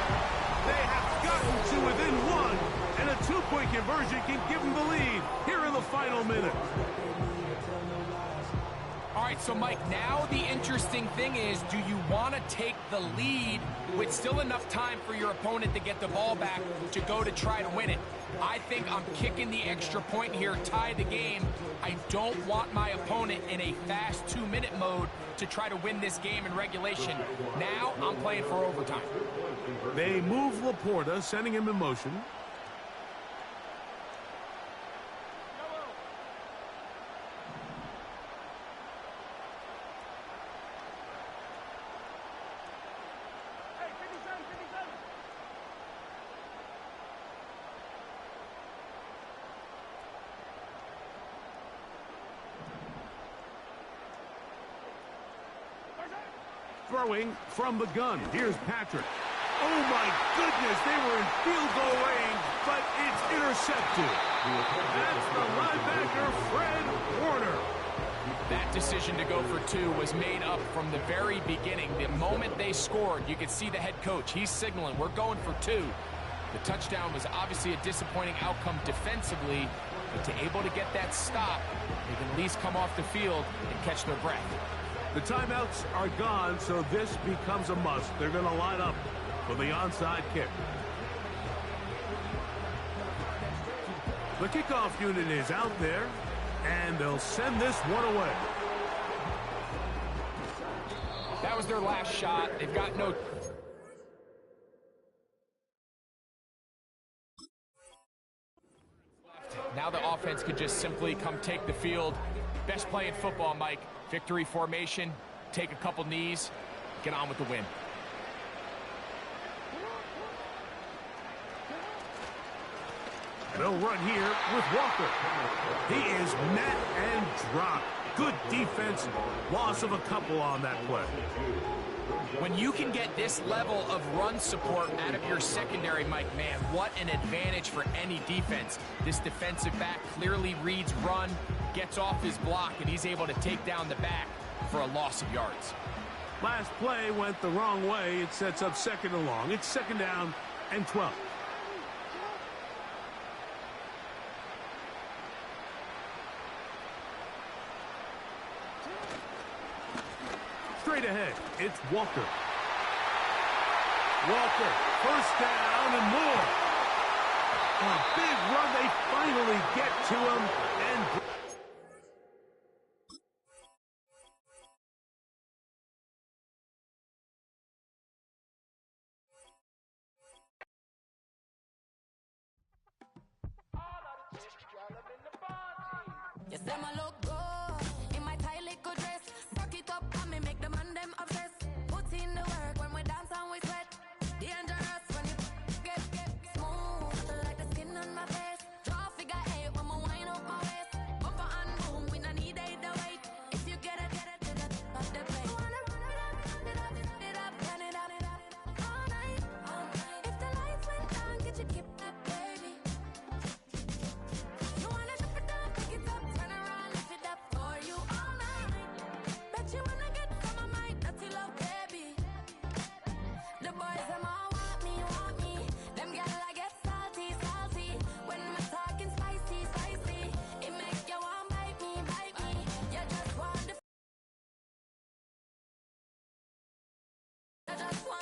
Speaker 8: They have gotten to within one, and a 2-point conversion can give them the lead here in the final minute.
Speaker 9: All right, so Mike, now the interesting thing is, do you want to take the lead with still enough time for your opponent to get the ball back to go to try to win it? I think I'm kicking the extra point here, tie the game. I don't want my opponent in a fast 2-minute mode to try to win this game in regulation. Now I'm playing for overtime.
Speaker 8: They move Laporta, sending him in motion. Throwing from the gun. Here's Patrick. Oh, my goodness. They were in field goal range, but it's intercepted. That's the linebacker, Fred Warner.
Speaker 9: That decision to go for 2 was made up from the very beginning. The moment they scored, you could see the head coach. He's signaling, we're going for 2. The touchdown was obviously a disappointing outcome defensively, but to able to get that stop, they can at least come off the field and catch their breath.
Speaker 8: The timeouts are gone, so this becomes a must. They're going to line up for the onside kick. The kickoff unit is out there, and they'll send this one away.
Speaker 9: That was their last shot. They've got no... Now the offense could just simply come take the field. Best play in football, Mike. Victory formation, take a couple knees, get on with the win.
Speaker 8: They'll run here with Walker. He is met and dropped. Good defense. Loss of a couple on that play.
Speaker 9: When you can get this level of run support out of your secondary, Mike, man, what an advantage for any defense. This defensive back clearly reads run, gets off his block, and he's able to take down the back for a loss of yards.
Speaker 8: Last play went the wrong way. It sets up 2nd and long. It's 2nd down and 12. Straight ahead, it's Walker. Walker, 1st down and more. A big run. They finally get to him. And
Speaker 10: yes, them a look good in my tight little dress. Rock it up and me make the man them obsessed. Put in the work when we dance and we sweat. Dangerous when you get smooth like the skin on my face. Draw figure 8 when I wind up my waist. Bumper and boom, we no need either wait. If you get it to the top of the plate. You wanna run it up, turn it up all night. If the lights went down, get your keep up, baby. You wanna drop it down, pick it up, turn around, lift it up for you all night. Bet you wanna get some of my dirty love, baby. The boys them all want me. Them gyal I get salty. When me talking spicy, it make you want bite me. You just want the. You just want